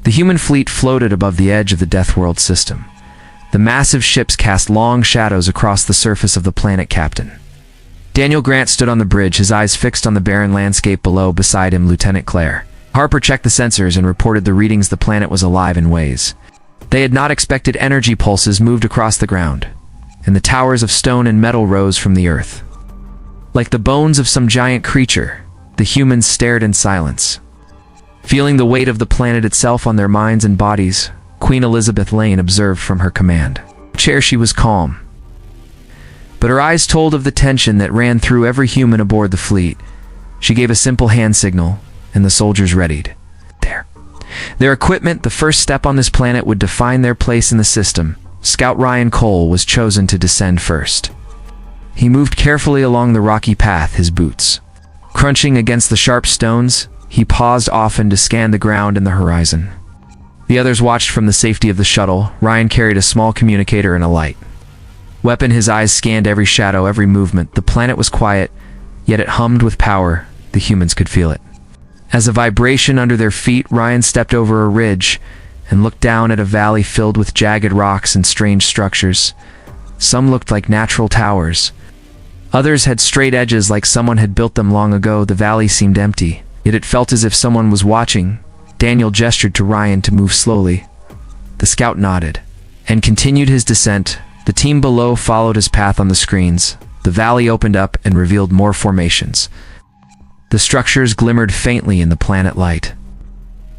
The human fleet floated above the edge of the Deathworld system. The massive ships cast long shadows across the surface of the planet. Captain Daniel Grant stood on the bridge, his eyes fixed on the barren landscape below. Beside him, Lieutenant Claire Harper checked the sensors and reported the readings. The planet was alive in ways they had not expected. Energy pulses moved across the ground, and the towers of stone and metal rose from the earth. Like the bones of some giant creature, the humans stared in silence, feeling the weight of the planet itself on their minds and bodies. Queen Elizabeth Lane observed from her command chair. She was calm, but her eyes told of the tension that ran through every human aboard the fleet. She gave a simple hand signal, and the soldiers readied their equipment. The first step on this planet would define their place in the system. Scout Ryan Cole was chosen to descend first. He moved carefully along the rocky path, his boots crunching against the sharp stones. He paused often to scan the ground and the horizon. The others watched from the safety of the shuttle. Ryan carried a small communicator and a light weapon. His eyes scanned every shadow, every movement. The planet was quiet, yet it hummed with power. The humans could feel it. As a vibration under their feet, Ryan stepped over a ridge and looked down at a valley filled with jagged rocks and strange structures. Some looked like natural towers. Others had straight edges, like someone had built them long ago. The valley seemed empty, yet it felt as if someone was watching. Daniel gestured to Ryan to move slowly. The scout nodded and continued his descent. The team below followed his path on the screens. The valley opened up and revealed more formations. The structures glimmered faintly in the planet light.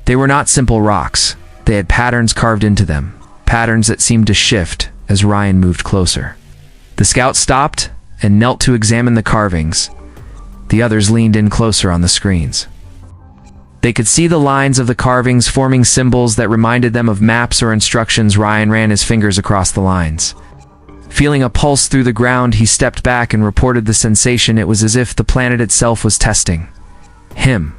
They were not simple rocks. They had patterns carved into them, patterns that seemed to shift as Ryan moved closer. The scout stopped and knelt to examine the carvings. The others leaned in closer on the screens. They could see the lines of the carvings forming symbols that reminded them of maps or instructions. Ryan ran his fingers across the lines. Feeling a pulse through the ground, he stepped back and reported the sensation. It was as if the planet itself was testing him.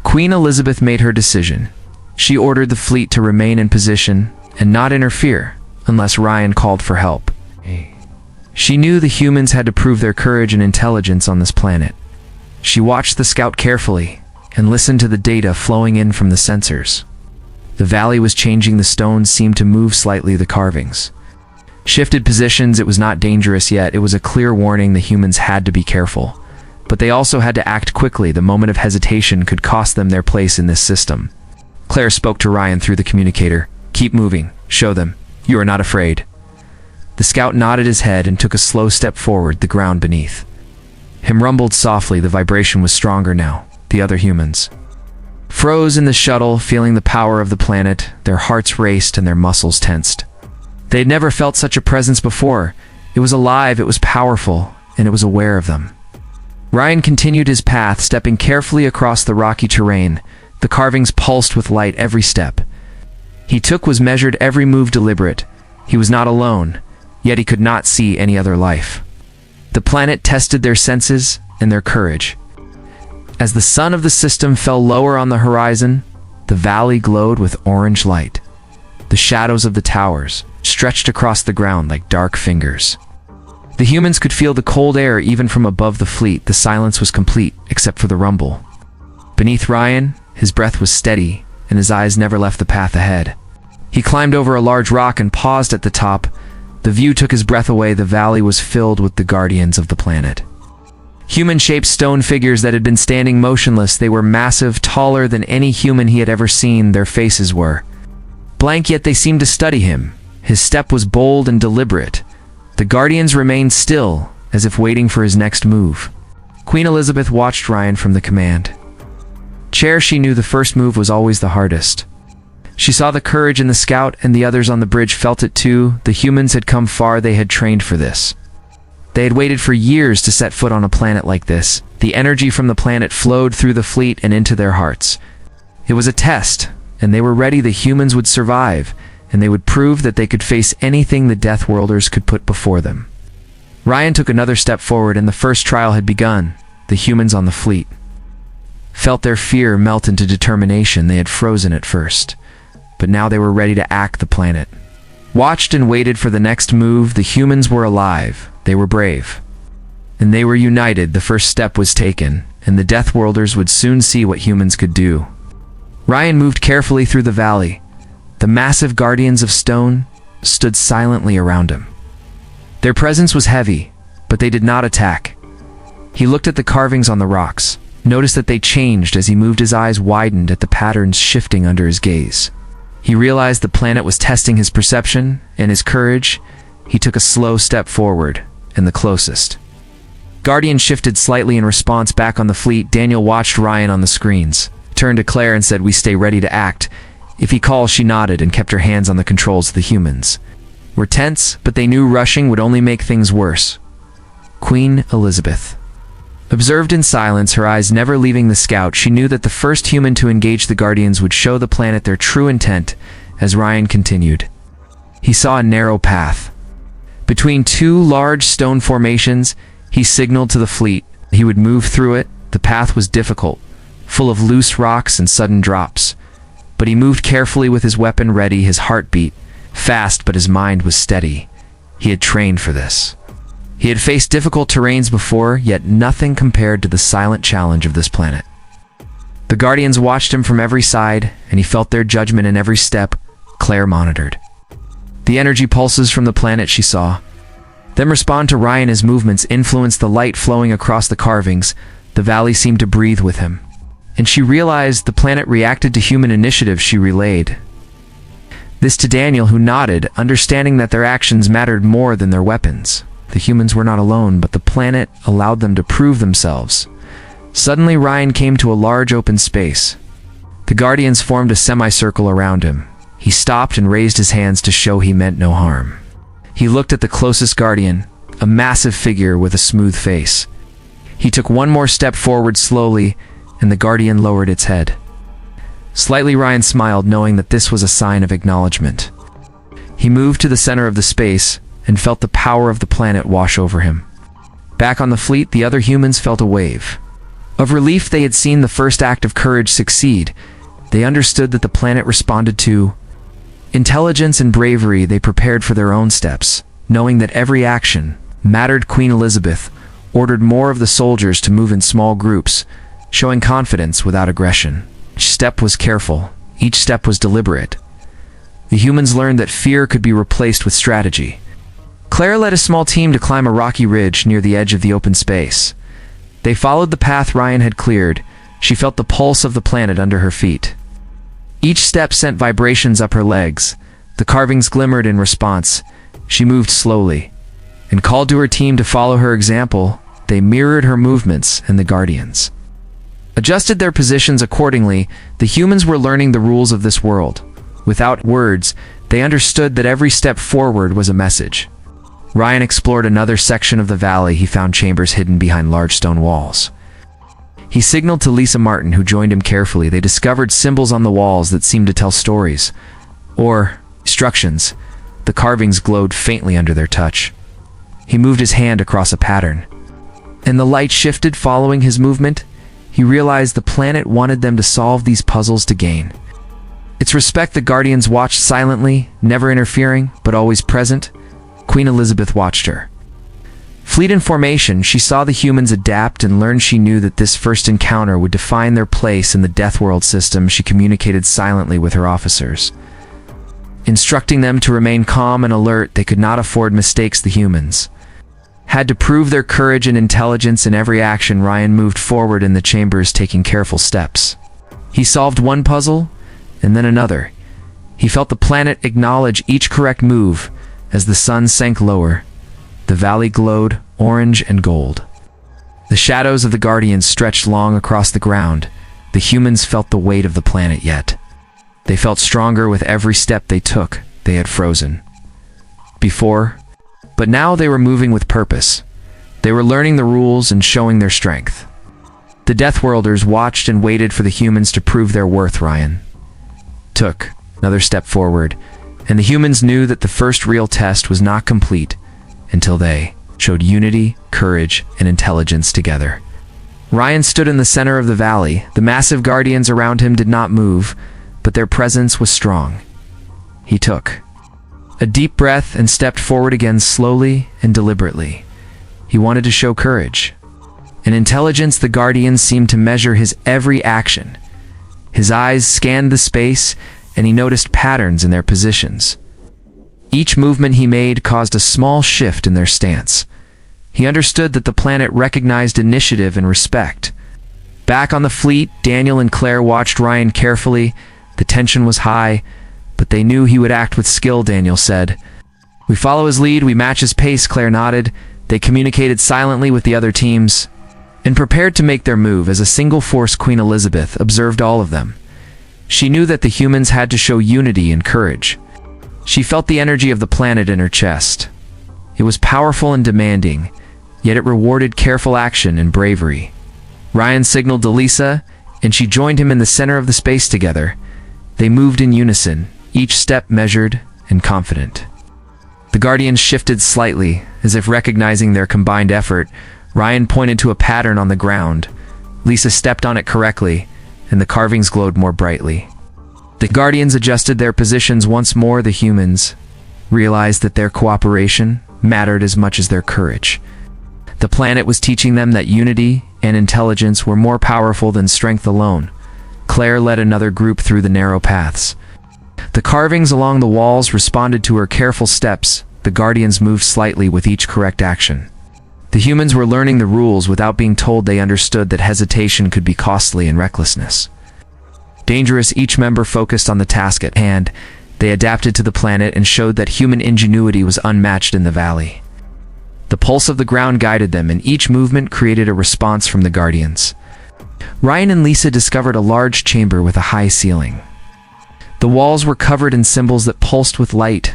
Queen Elizabeth made her decision. She ordered the fleet to remain in position and not interfere unless Ryan called for help. She knew the humans had to prove their courage and intelligence on this planet. She watched the scout carefully and listened to the data flowing in from the sensors. The valley was changing. The stones seemed to move slightly. The carvings shifted positions. It was not dangerous yet. It was a clear warning. The humans had to be careful, but they also had to act quickly. The moment of hesitation could cost them their place in this system. Claire spoke to Ryan through the communicator. Keep moving. Show them you are not afraid. The scout nodded his head and took a slow step forward. The ground beneath him rumbled softly. The vibration was stronger now. The other humans froze in the shuttle, feeling the power of the planet. Their hearts raced and their muscles tensed. They had never felt such a presence before. It was alive, it was powerful, and it was aware of them. Ryan continued his path, stepping carefully across the rocky terrain. The carvings pulsed with light every step he took was measured, every move deliberate. He was not alone, yet he could not see any other life. The planet tested their senses and their courage. As the sun of the system fell lower on the horizon, the valley glowed with orange light. The shadows of the towers stretched across the ground like dark fingers. The humans could feel the cold air even from above the fleet. The silence was complete, except for the rumble. Beneath Ryan, his breath was steady, and his eyes never left the path ahead. He climbed over a large rock and paused at the top. The view took his breath away. The valley was filled with the guardians of the planet. Human-shaped stone figures that had been standing motionless. They were massive, taller than any human he had ever seen. Their faces were blank, yet they seemed to study him. His step was bold and deliberate. The guardians remained still, as if waiting for his next move. Queen Elizabeth watched Ryan from the command chair. She knew the first move was always the hardest. She saw the courage in the scout, and the others on the bridge felt it too. The humans had come far. They had trained for this. They had waited for years to set foot on a planet like this. The energy from the planet flowed through the fleet and into their hearts. It was a test, and they were ready. The humans would survive, and they would prove that they could face anything the Deathworlders could put before them. Ryan took another step forward, and the first trial had begun. The humans on the fleet felt their fear melt into determination. They had frozen at first, but now they were ready to act. The planet watched and waited for the next move. The humans were alive, they were brave, and they were united. The first step was taken, and the Deathworlders would soon see what humans could do. Ryan moved carefully through the valley, The massive guardians of stone stood silently around him. Their presence was heavy, but they did not attack. He looked at the carvings on the rocks, noticed that they changed as he moved. His eyes widened at the patterns shifting under his gaze. He realized the planet was testing his perception and his courage. He took a slow step forward, and the closest. Guardian shifted slightly in response back on the fleet. Daniel watched Ryan on the screens, turned to Claire and said, "We stay ready to act." If he calls, she nodded and kept her hands on the controls. The humans were tense, but they knew rushing would only make things worse. Queen Elizabeth observed in silence, her eyes never leaving the scout. She knew that the first human to engage the Guardians would show the planet their true intent. As Ryan continued, he saw a narrow path between two large stone formations. He signaled to the fleet he would move through it. The path was difficult, full of loose rocks and sudden drops, but he moved carefully with his weapon ready. His heart beat fast, but his mind was steady. He had trained for this. He had faced difficult terrains before, yet nothing compared to the silent challenge of this planet. The Guardians watched him from every side, and he felt their judgment in every step. Claire monitored the energy pulses from the planet she saw, then respond to Ryan. His movements influenced the light flowing across the carvings. The valley seemed to breathe with him, and she realized the planet reacted to human initiative. She relayed this to Daniel, who nodded, understanding that their actions mattered more than their weapons. The humans were not alone, but the planet allowed them to prove themselves. Suddenly, Ryan came to a large open space. The Guardians formed a semicircle around him. He stopped and raised his hands to show he meant no harm. He looked at the closest Guardian, a massive figure with a smooth face. He took one more step forward slowly, and the Guardian lowered its head. Slightly, Ryan smiled, knowing that this was a sign of acknowledgement. He moved to the center of the space and felt the power of the planet wash over him. Back on the fleet, the other humans felt a wave of relief. They had seen the first act of courage succeed. They understood that the planet responded to intelligence and bravery. They prepared for their own steps, knowing that every action mattered. Queen Elizabeth ordered more of the soldiers to move in small groups, showing confidence without aggression. Each step was careful. Each step was deliberate. The humans learned that fear could be replaced with strategy. Claire led a small team to climb a rocky ridge near the edge of the open space. They followed the path Ryan had cleared. She felt the pulse of the planet under her feet. Each step sent vibrations up her legs. The carvings glimmered in response. She moved slowly and called to her team to follow her example. They mirrored her movements, and the Guardians adjusted their positions accordingly. The humans were learning the rules of this world. Without words, they understood that every step forward was a message. Ryan explored another section of the valley. He found chambers hidden behind large stone walls. He signaled to Lisa Martin, who joined him carefully. They discovered symbols on the walls that seemed to tell stories or instructions. The carvings glowed faintly under their touch. He moved his hand across a pattern, and the light shifted following his movement. He realized the planet wanted them to solve these puzzles to gain its respect. The Guardians watched silently, never interfering, but always present. Queen Elizabeth watched her fleet in formation. She saw the humans adapt and learn. She knew that this first encounter would define their place in the Deathworld system. She communicated silently with her officers, instructing them to remain calm and alert. They could not afford mistakes. The humans had to prove their courage and intelligence in every action. Ryan moved forward in the chambers, taking careful steps. He solved one puzzle, and then another. He felt the planet acknowledge each correct move. As the sun sank lower, the valley glowed orange and gold. The shadows of the Guardians stretched long across the ground. The humans felt the weight of the planet, yet they felt stronger with every step they took. They had frozen before, but now they were moving with purpose. They were learning the rules and showing their strength. The Deathworlders watched and waited for the humans to prove their worth. Ryan took another step forward, and the humans knew that the first real test was not complete until they showed unity, courage, and intelligence together. Ryan stood in the center of the valley. The massive Guardians around him did not move, but their presence was strong. He took a deep breath and stepped forward again, slowly and deliberately. He wanted to show courage and intelligence. The Guardians seemed to measure his every action. His eyes scanned the space, and he noticed patterns in their positions. Each movement he made caused a small shift in their stance. He understood that the planet recognized initiative and respect. Back on the fleet, Daniel and Claire watched Ryan carefully. The tension was high, but they knew he would act with skill, Daniel said. "We follow his lead, we match his pace," Claire nodded. They communicated silently with the other teams and prepared to make their move as a single force. Queen Elizabeth observed all of them. She knew that the humans had to show unity and courage. She felt the energy of the planet in her chest. It was powerful and demanding, yet it rewarded careful action and bravery. Ryan signaled to Lisa, and she joined him in the center of the space together. They moved in unison, each step measured and confident. The Guardians shifted slightly, as if recognizing their combined effort. Ryan pointed to a pattern on the ground. Lisa stepped on it correctly, and the carvings glowed more brightly. The Guardians adjusted their positions once more. The humans realized that their cooperation mattered as much as their courage. The planet was teaching them that unity and intelligence were more powerful than strength alone. Claire led another group through the narrow paths. The carvings along the walls responded to her careful steps. The Guardians moved slightly with each correct action. The humans were learning the rules without being told. They understood that hesitation could be costly and recklessness dangerous. Each member focused on the task at hand. They adapted to the planet and showed that human ingenuity was unmatched in the valley. The pulse of the ground guided them, and each movement created a response from the Guardians. Ryan and Lisa discovered a large chamber with a high ceiling. The walls were covered in symbols that pulsed with light.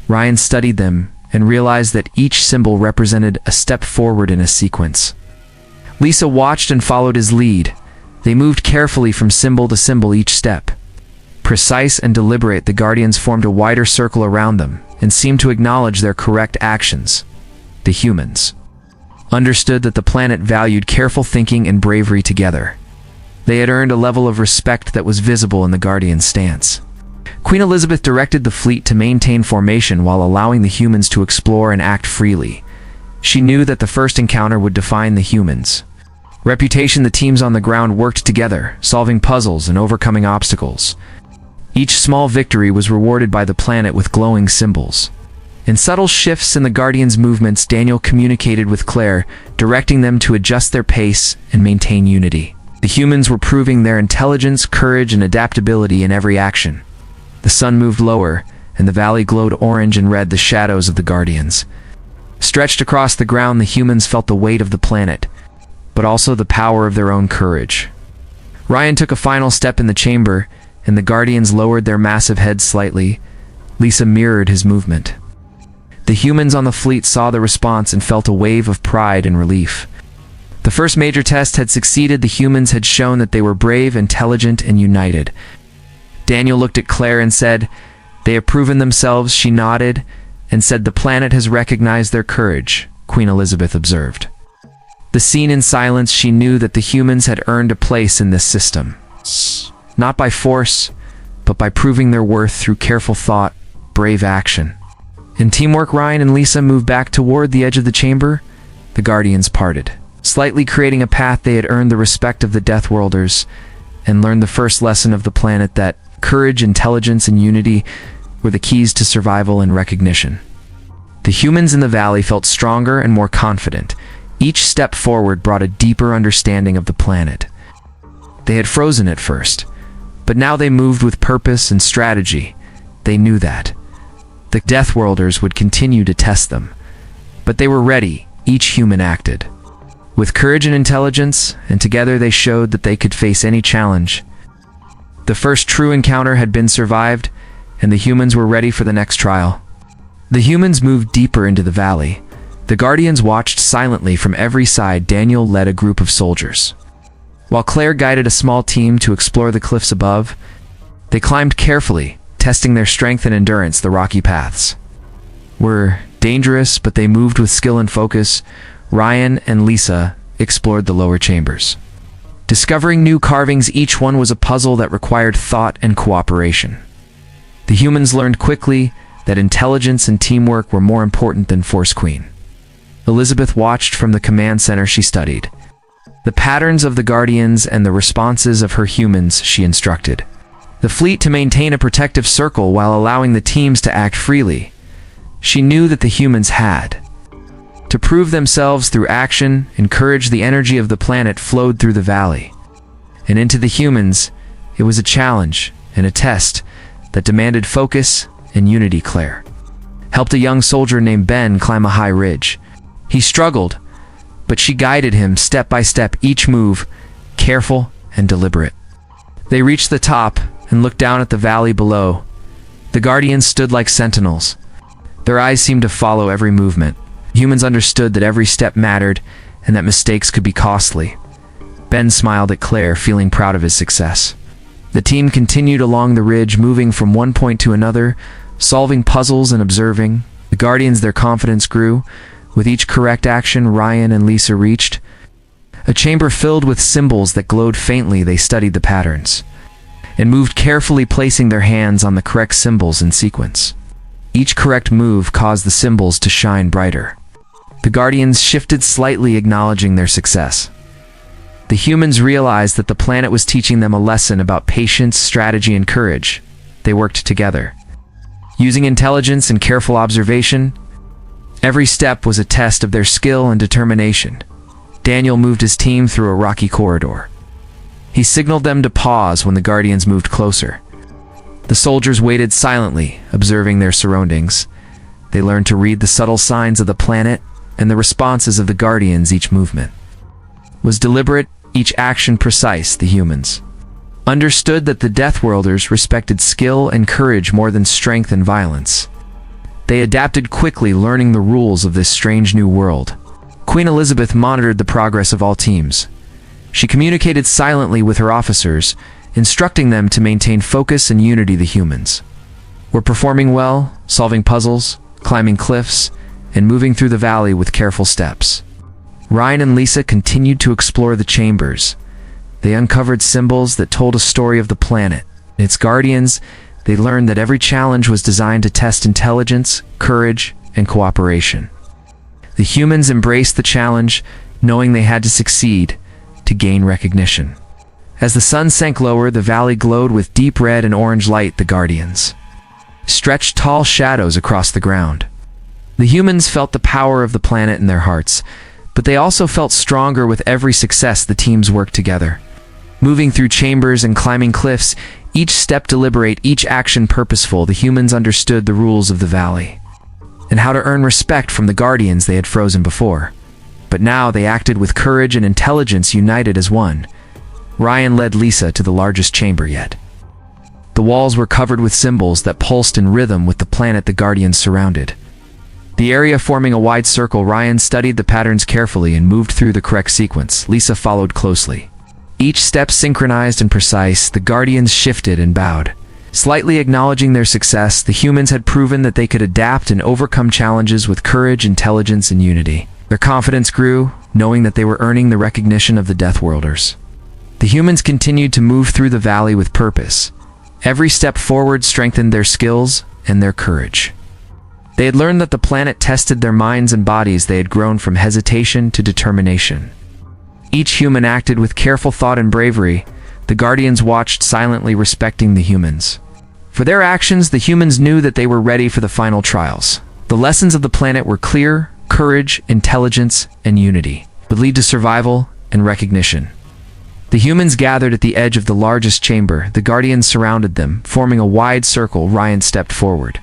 Ryan studied them and realized that each symbol represented a step forward in a sequence. Lisa watched and followed his lead. They moved carefully from symbol to symbol, each step precise and deliberate. The Guardians formed a wider circle around them and seemed to acknowledge their correct actions. The humans understood that the planet valued careful thinking and bravery together. They had earned a level of respect that was visible in the Guardian stance. Queen Elizabeth directed the fleet to maintain formation while allowing the humans to explore and act freely. She knew that the first encounter would define the humans' reputation. The teams on the ground worked together, solving puzzles and overcoming obstacles. Each small victory was rewarded by the planet with glowing symbols. In subtle shifts in the Guardians' movements, Daniel communicated with Claire, directing them to adjust their pace and maintain unity. The humans were proving their intelligence, courage, and adaptability in every action. The sun moved lower, and the valley glowed orange and red. The shadows of the Guardians stretched across the ground. The humans felt the weight of the planet, but also the power of their own courage. Ryan took a final step in the chamber, and the Guardians lowered their massive heads slightly. Lisa mirrored his movement. The humans on the fleet saw the response and felt a wave of pride and relief. The first major test had succeeded. The humans had shown that they were brave, intelligent, and united. Daniel looked at Claire and said, "They have proven themselves." She nodded and said, "The planet has recognized their courage," Queen Elizabeth observed. The scene in silence. She knew that the humans had earned a place in this system, not by force, but by proving their worth through careful thought, brave action. In teamwork, Ryan and Lisa moved back toward the edge of the chamber. The Guardians parted, slightly creating a path. They had earned the respect of the Deathworlders and learned the first lesson of the planet, that courage, intelligence, and unity were the keys to survival and recognition. The humans in the valley felt stronger and more confident. Each step forward brought a deeper understanding of the planet. They had frozen at first, but now they moved with purpose and strategy. They knew that the Deathworlders would continue to test them, but they were ready. Each human acted with courage and intelligence, and together they showed that they could face any challenge. The first true encounter had been survived, and the humans were ready for the next trial. The humans moved deeper into the valley. The Guardians watched silently from every side. Daniel led a group of soldiers, while Claire guided a small team to explore the cliffs above. They climbed carefully, testing their strength and endurance. The rocky paths were dangerous, but they moved with skill and focus. Ryan and Lisa explored the lower chambers, discovering new carvings. Each one was a puzzle that required thought and cooperation. The humans learned quickly that intelligence and teamwork were more important than force. Queen Elizabeth watched from the command center. She studied the patterns of the Guardians and the responses of her humans. She instructed the fleet to maintain a protective circle while allowing the teams to act freely. She knew that the humans had to prove themselves through action and courage. The energy of the planet flowed through the valley, and into the humans, it was a challenge and a test that demanded focus and unity. Claire helped a young soldier named Ben climb a high ridge. He struggled, but she guided him step by step, each move careful and deliberate. They reached the top and looked down at the valley below. The Guardians stood like sentinels. Their eyes seemed to follow every movement. Humans understood that every step mattered and that mistakes could be costly. Ben smiled at Claire, feeling proud of his success. The team continued along the ridge, moving from one point to another, solving puzzles and observing. The Guardians, their confidence grew. With each correct action Ryan and Lisa reached a chamber filled with symbols that glowed faintly. They studied the patterns and moved carefully, placing their hands on the correct symbols in sequence. Each correct move caused the symbols to shine brighter. The Guardians shifted slightly, acknowledging their success. The humans realized that the planet was teaching them a lesson about patience, strategy, and courage. They worked together, using intelligence and careful observation. Every step was a test of their skill and determination. Daniel moved his team through a rocky corridor. He signaled them to pause when the Guardians moved closer. The soldiers waited silently, observing their surroundings. They learned to read the subtle signs of the planet and the responses of the Guardians. Each movement was deliberate, each action precise. The humans understood that the Deathworlders respected skill and courage more than strength and violence. They adapted quickly, learning the rules of this strange new world. Queen Elizabeth monitored the progress of all teams. She communicated silently with her officers, instructing them to maintain focus and unity. The humans were performing well, solving puzzles, climbing cliffs, and moving through the valley with careful steps. Ryan and Lisa continued to explore the chambers. They uncovered symbols that told a story of the planet and its guardians. They learned that every challenge was designed to test intelligence, courage, and cooperation. The humans embraced the challenge, knowing they had to succeed to gain recognition. As the sun sank lower, the valley glowed with deep red and orange light. The Guardians stretched tall shadows across the ground. The humans felt the power of the planet in their hearts, but they also felt stronger with every success. The teams worked together, moving through chambers and climbing cliffs, each step deliberate, each action purposeful. The humans understood the rules of the valley and how to earn respect from the Guardians they had frozen before. But now they acted with courage and intelligence, united as one. Ryan led Lisa to the largest chamber yet. The walls were covered with symbols that pulsed in rhythm with the planet the Guardians surrounded. The area forming a wide circle. Ryan studied the patterns carefully and moved through the correct sequence. Lisa followed closely, each step synchronized and precise. The Guardians shifted and bowed, slightly acknowledging their success. The humans had proven that they could adapt and overcome challenges with courage, intelligence, and unity. Their confidence grew, knowing that they were earning the recognition of the Deathworlders. The humans continued to move through the valley with purpose. Every step forward strengthened their skills and their courage. They had learned that the planet tested their minds and bodies. They had grown from hesitation to determination. Each human acted with careful thought and bravery. The Guardians watched silently, respecting the humans. For their actions, the humans knew that they were ready for the final trials. The lessons of the planet were clear: courage, intelligence, and unity would lead to survival and recognition. The humans gathered at the edge of the largest chamber. The Guardians surrounded them, forming a wide circle. Ryan stepped forward,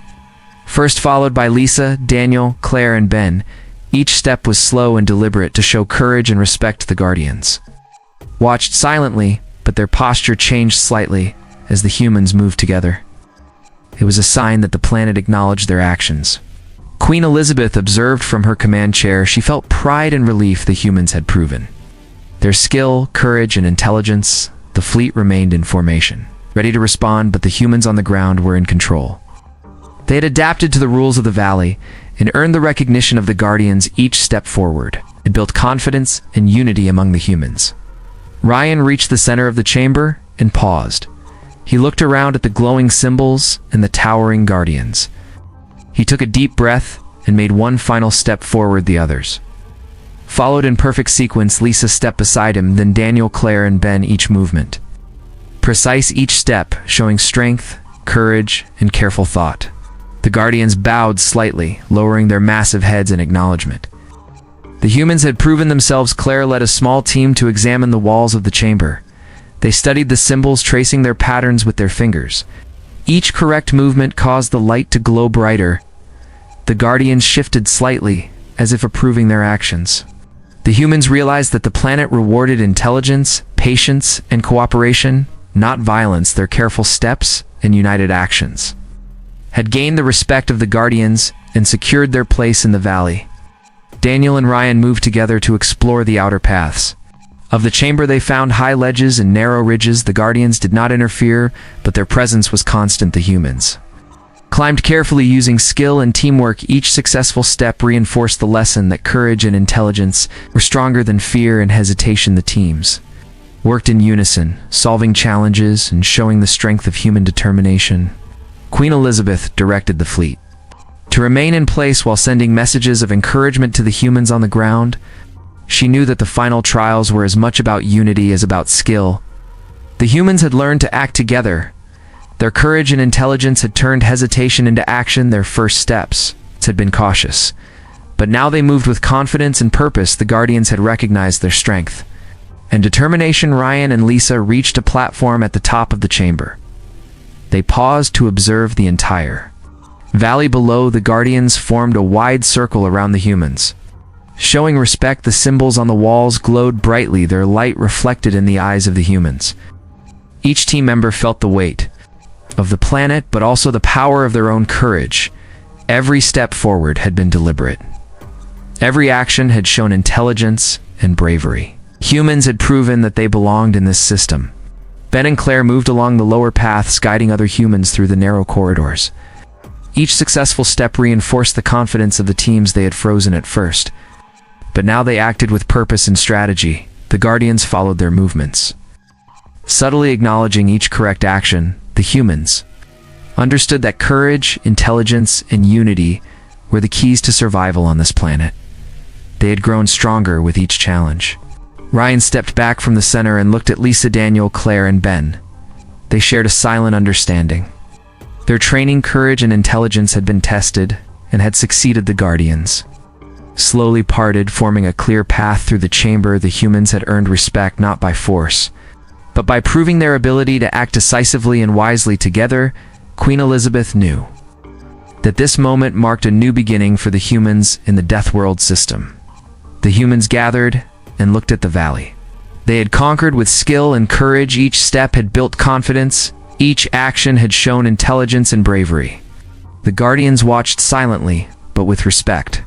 first followed by Lisa, Daniel, Claire, and Ben. Each step was slow and deliberate to show courage and respect. The Guardians watched silently, but their posture changed slightly as the humans moved together. It was a sign that the planet acknowledged their actions. Queen Elizabeth observed from her command chair. She felt pride and relief the humans had proven their skill, courage, and intelligence. The fleet remained in formation, ready to respond, but the humans on the ground were in control. They had adapted to the rules of the valley and earned the recognition of the Guardians. Each step forward had built confidence and unity among the humans. Ryan reached the center of the chamber and paused. He looked around at the glowing symbols and the towering Guardians. He took a deep breath and made one final step forward. The others followed in perfect sequence. Lisa stepped beside him, then Daniel, Claire, and Ben. Each movement precise each step, showing strength, courage, and careful thought. The Guardians bowed slightly, lowering their massive heads in acknowledgement. The humans had proven themselves. Claire led a small team to examine the walls of the chamber. They studied the symbols, tracing their patterns with their fingers. Each correct movement caused the light to glow brighter. The Guardians shifted slightly, as if approving their actions. The humans realized that the planet rewarded intelligence, patience, and cooperation, not violence. Their careful steps and united actions had gained the respect of the Guardians and secured their place in the valley. Daniel and Ryan moved together to explore the outer paths of the chamber. They found high ledges and narrow ridges. The Guardians did not interfere, but their presence was constant. The humans climbed carefully, using skill and teamwork. Each successful step reinforced the lesson that courage and intelligence were stronger than fear and hesitation. The teams worked in unison, solving challenges and showing the strength of human determination. Queen Elizabeth directed the fleet to remain in place while sending messages of encouragement to the humans on the ground. She knew that the final trials were as much about unity as about skill. The humans had learned to act together. Their courage and intelligence had turned hesitation into action. Their first steps had been cautious, but now they moved with confidence and purpose. The Guardians had recognized their strength and determination. Ryan and Lisa reached a platform at the top of the chamber. They paused to observe the entire valley below. The Guardians formed a wide circle around the humans, showing respect. The symbols on the walls glowed brightly, their light reflected in the eyes of the humans. Each team member felt the weight of the planet, but also the power of their own courage. Every step forward had been deliberate. Every action had shown intelligence and bravery. Humans had proven that they belonged in this system. Ben and Claire moved along the lower paths, guiding other humans through the narrow corridors. Each successful step reinforced the confidence of the teams. They had frozen at first, but now they acted with purpose and strategy. The Guardians followed their movements, subtly acknowledging each correct action. The humans understood that courage, intelligence, and unity were the keys to survival on this planet. They had grown stronger with each challenge. Ryan stepped back from the center and looked at Lisa, Daniel, Claire, and Ben. They shared a silent understanding. Their training, courage, and intelligence had been tested and had succeeded. The Guardians slowly parted, forming a clear path through the chamber. The humans had earned respect not by force, but by proving their ability to act decisively and wisely together. Queen Elizabeth knew that this moment marked a new beginning for the humans in the Deathworld system. The humans gathered and looked at the valley. They had conquered with skill and courage. Each step had built confidence. Each action had shown intelligence and bravery. The Guardians watched silently, but with respect.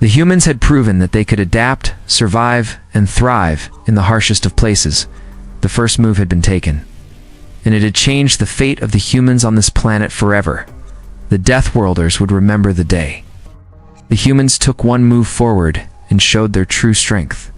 The humans had proven that they could adapt, survive, and thrive in the harshest of places. The first move had been taken, and it had changed the fate of the humans on this planet forever. The Deathworlders would remember the day the humans took one move forward and showed their true strength.